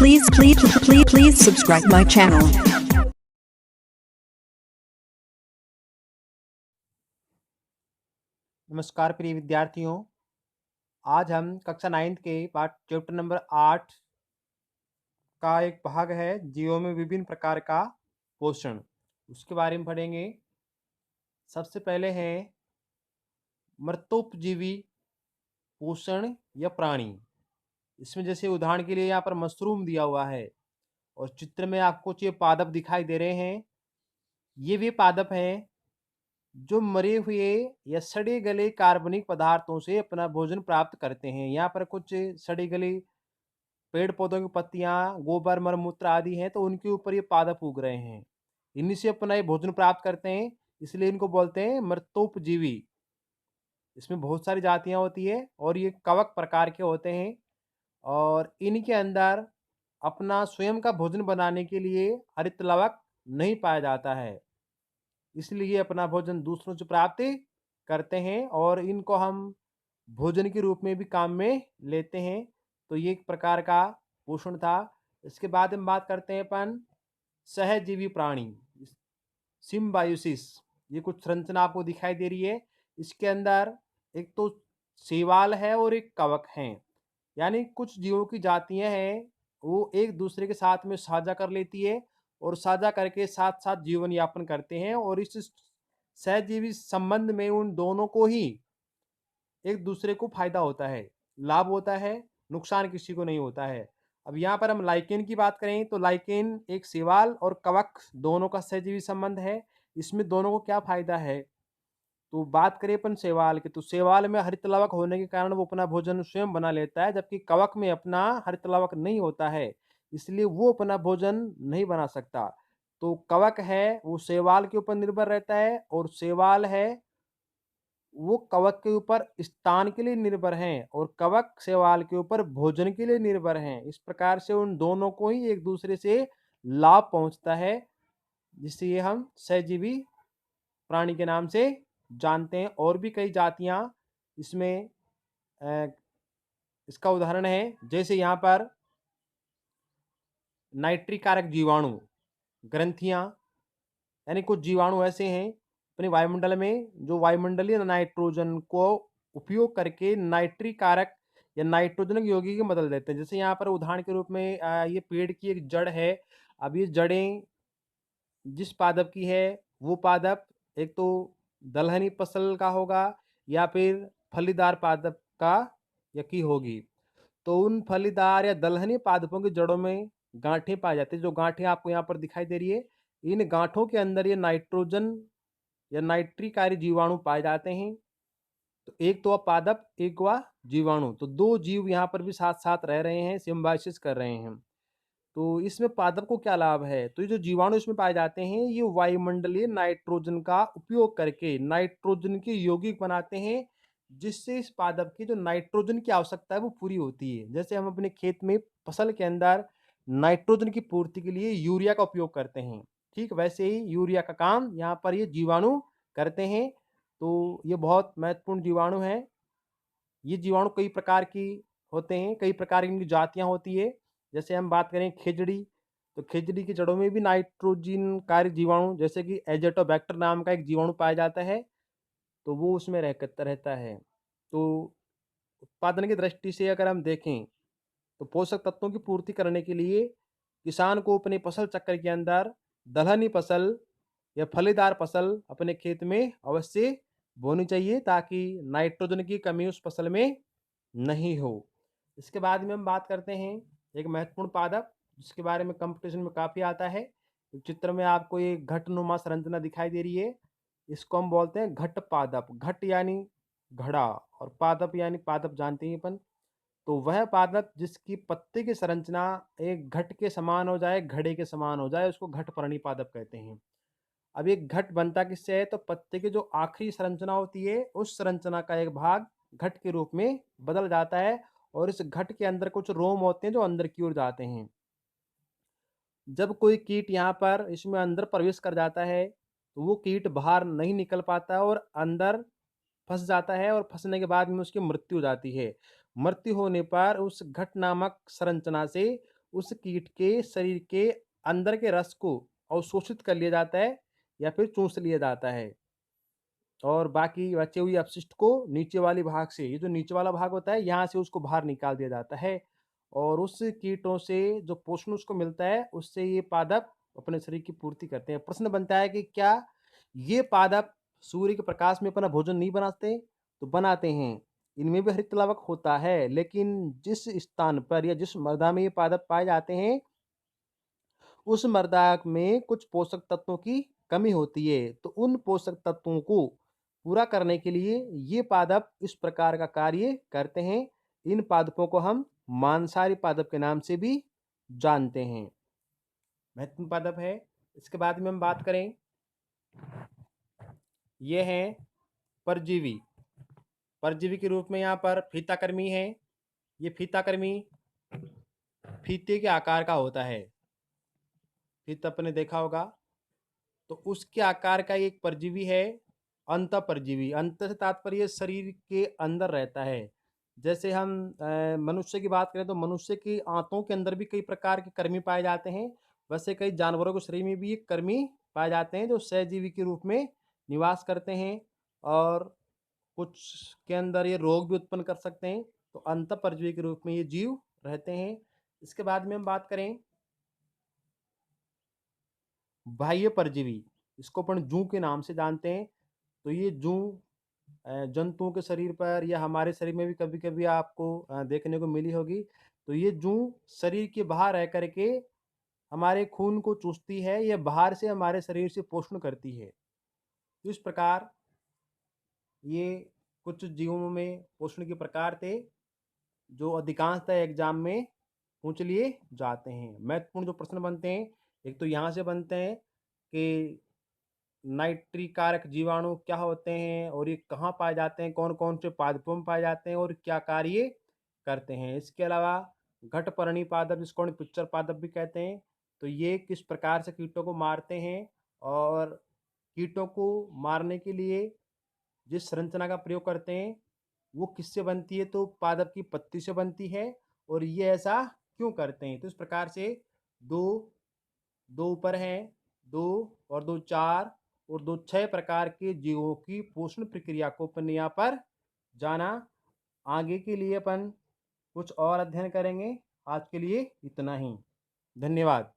Please subscribe my channel. नमस्कार प्रिय विद्यार्थियों, आज हम कक्षा 9th के पाठ चैप्टर नंबर 8 का एक भाग है जीवों में विभिन्न प्रकार का पोषण, उसके बारे में पढ़ेंगे। सबसे पहले है मृतोपजीवी पोषण या प्राणी। इसमें जैसे उदाहरण के लिए यहाँ पर मशरूम दिया हुआ है और चित्र में आपको ये पादप दिखाई दे रहे हैं। ये वे पादप हैं जो मरे हुए या सड़े गले कार्बनिक पदार्थों से अपना भोजन प्राप्त करते हैं। यहाँ पर कुछ सड़ी गली पेड़ पौधों की पत्तियां, गोबर, मलमूत्र आदि हैं, तो उनके ऊपर ये पादप उग रहे हैं। इन्हीं से अपना ये भोजन प्राप्त करते हैं, इसलिए इनको बोलते हैं मृतोपजीवी। इसमें बहुत सारी जातियां होती है और ये कवक प्रकार के होते हैं और इनके अंदर अपना स्वयं का भोजन बनाने के लिए हरित लवक नहीं पाया जाता है, इसलिए अपना भोजन दूसरों से प्राप्त करते हैं और इनको हम भोजन के रूप में भी काम में लेते हैं। तो ये एक प्रकार का पोषण था। इसके बाद हम बात करते हैं अपन सहजीवी प्राणी, सिम्बायोसिस। ये कुछ संरचना आपको दिखाई दे रही है। इसके अंदर एक तो शैवाल है और एक कवक है, यानी कुछ जीवों की जातियां हैं वो एक दूसरे के साथ में साझा कर लेती है और साझा करके साथ साथ जीवन यापन करते हैं और इस सहजीवी संबंध में उन दोनों को ही एक दूसरे को फायदा होता है, लाभ होता है, नुकसान किसी को नहीं होता है। अब यहाँ पर हम लाइकेन की बात करें तो लाइकेन एक शैवाल और कवक दोनों का सहजीवी संबंध है। इसमें दोनों को क्या फायदा है, तो बात करें अपन शैवाल की, तो शैवाल में हरित लवक होने के कारण वो अपना भोजन स्वयं बना लेता है, जबकि कवक में अपना हरित लवक नहीं होता है, इसलिए वो अपना भोजन नहीं बना सकता। तो कवक है वो शैवाल के ऊपर निर्भर रहता है और शैवाल है वो कवक के ऊपर स्थान के लिए निर्भर हैं और कवक शैवाल के ऊपर भोजन के लिए निर्भर हैं। इस प्रकार से उन दोनों को ही एक दूसरे से लाभ पहुंचता है, जिससे ये हम सहजीवी प्राणी के नाम से जानते हैं। और भी कई जातियां इसमें इसका उदाहरण है, जैसे यहाँ पर नाइट्रिकारक जीवाणु, ग्रंथियां, यानी कुछ जीवाणु ऐसे हैं अपने वायुमंडल में जो वायुमंडलीय नाइट्रोजन को उपयोग करके नाइट्रिकारक या नाइट्रोजन यौगिक में बदल देते हैं। जैसे यहाँ पर उदाहरण के रूप में ये पेड़ की एक जड़ है। अब ये जड़ें जिस पादप की है वो पादप एक तो दलहनी फसल का होगा या फिर फलीदार पादप का या की होगी। तो उन फलीदार या दलहनी पादपों की जड़ों में गांठें पाई जाती है। जो गांठें आपको यहाँ पर दिखाई दे रही है, इन गांठों के अंदर ये नाइट्रोजन या नाइट्रिकारी जीवाणु पाए जाते हैं। तो एक तो वह पादप, एक वह जीवाणु, तो दो जीव यहाँ पर भी साथ साथ रह रहे हैं, सिम्बायोसिस कर रहे हैं। तो इसमें पादप को क्या लाभ है, तो ये जो जीवाणु इसमें पाए जाते हैं ये वायुमंडलीय नाइट्रोजन का उपयोग करके नाइट्रोजन के यौगिक बनाते हैं, जिससे इस पादप की जो नाइट्रोजन की आवश्यकता है वो पूरी होती है। जैसे हम अपने खेत में फसल के अंदर नाइट्रोजन की पूर्ति के लिए यूरिया का उपयोग करते हैं, ठीक वैसे ही यूरिया का काम यहाँ पर ये जीवाणु करते हैं। तो ये बहुत महत्वपूर्ण जीवाणु है। ये जीवाणु कई प्रकार की होते हैं, कई प्रकार की इनकी जातियां होती है। जैसे हम बात करें खिजड़ी, तो खिजड़ी की जड़ों में भी नाइट्रोजन कारी जीवाणु जैसे कि एजेटोबैक्टर नाम का एक जीवाणु पाया जाता है, तो वो उसमें रहता है। तो उत्पादन की दृष्टि से अगर हम देखें तो पोषक तत्वों की पूर्ति करने के लिए किसान को अपने फसल चक्र के अंदर दलहनी फसल या फलीदार फसल अपने खेत में अवश्य बोनी चाहिए, ताकि नाइट्रोजन की कमी उस फसल में नहीं हो। इसके बाद में हम बात करते हैं एक महत्वपूर्ण पादप जिसके बारे में कंपटीशन में काफ़ी आता है। चित्र में आपको ये घटनुमा संरचना दिखाई दे रही है, इसको हम बोलते हैं घट पादप। घट यानी घड़ा और पादप यानी पादप जानते हैं अपन। तो वह पादप जिसकी पत्ते की संरचना एक घट के समान हो जाए, घड़े के समान हो जाए, उसको घटपर्णी पादप कहते हैं। अब ये घट बनता किससे है, तो पत्ते की जो आखिरी संरचना होती है उस संरचना का एक भाग घट के रूप में बदल जाता है और इस घट के अंदर कुछ रोम होते हैं जो अंदर की ओर जाते हैं। जब कोई कीट यहाँ पर इसमें अंदर प्रवेश कर जाता है तो वो कीट बाहर नहीं निकल पाता और अंदर फंस जाता है और फंसने के बाद में उसकी मृत्यु हो जाती है। मृत्यु होने पर उस घट नामक संरचना से उस कीट के शरीर के अंदर के रस को अवशोषित कर लिया जाता है या फिर चूस लिया जाता है और बाकी बचे हुए अपशिष्ट को नीचे वाले भाग से, ये जो नीचे वाला भाग होता है, यहाँ से उसको बाहर निकाल दिया जाता है और उस कीटों से जो पोषण उसको मिलता है, उससे ये पादप अपने शरीर की पूर्ति करते हैं। प्रश्न बनता है कि क्या ये पादप सूर्य के प्रकाश में अपना भोजन नहीं बनाते? तो बनाते हैं। इनमें भी हरित लवक होता है, लेकिन जिस स्थान पर या जिस मृदा में ये पादप पाए जाते हैं, उस मृदा में कुछ पोषक तत्वों की कमी होती है, तो उन पोषक तत्वों को पूरा करने के लिए ये पादप इस प्रकार का कार्य करते हैं। इन पादपों को हम मांसाहारी पादप के नाम से भी जानते हैं। महत्वपूर्ण पादप है। इसके बाद में हम बात करें, ये हैं परजीवी। परजीवी के रूप में यहाँ पर फीताकृमि है। ये फीताकृमि फीते के आकार का होता है। फीता आपने देखा होगा, तो उसके आकार का एक परजीवी है अंतःपरजीवी। अंत से तात्पर्य शरीर के अंदर रहता है। जैसे हम मनुष्य की बात करें तो मनुष्य की आंतों के अंदर भी कई प्रकार के कृमि पाए जाते हैं। वैसे कई जानवरों के शरीर में भी ये कृमि पाए जाते हैं जो सहजीवी के रूप में निवास करते हैं और कुछ के अंदर ये रोग भी उत्पन्न कर सकते हैं। तो अंतःपरजीवी के रूप में ये जीव रहते हैं। इसके बाद में हम बात करें बाह्य परजीवी, इसको अपन जूं के नाम से जानते हैं। तो ये जूं जंतुओं के शरीर पर या हमारे शरीर में भी कभी-कभी आपको देखने को मिली होगी। तो ये जूं शरीर के बाहर रह करके हमारे खून को चूसती है, या बाहर से हमारे शरीर से पोषण करती है। तो इस प्रकार ये कुछ जीवों में पोषण के प्रकार थे जो अधिकांशतः एग्जाम में पूछ लिए जाते हैं। महत्वपूर्ण जो प्रश्न बनते हैं, एक तो यहाँ से बनते हैं कि नाइट्रिकारक जीवाणु क्या होते हैं और ये कहाँ पाए जाते हैं, कौन कौन से पादपों में पाए जाते हैं और क्या कार्य करते हैं। इसके अलावा घटपर्णी पादप, जिसको हम पिक्चर पादप भी कहते हैं, तो ये किस प्रकार से कीटों को मारते हैं और कीटों को मारने के लिए जिस संरचना का प्रयोग करते हैं वो किससे बनती है, तो पादप की पत्ती से बनती है। और ये ऐसा क्यों करते हैं, तो इस प्रकार से दो दो ऊपर हैं, दो और दो चार और दो छह प्रकार के जीवों की पोषण प्रक्रिया को अपन यहाँ पर जाना। आगे के लिए अपन कुछ और अध्ययन करेंगे। आज के लिए इतना ही। धन्यवाद।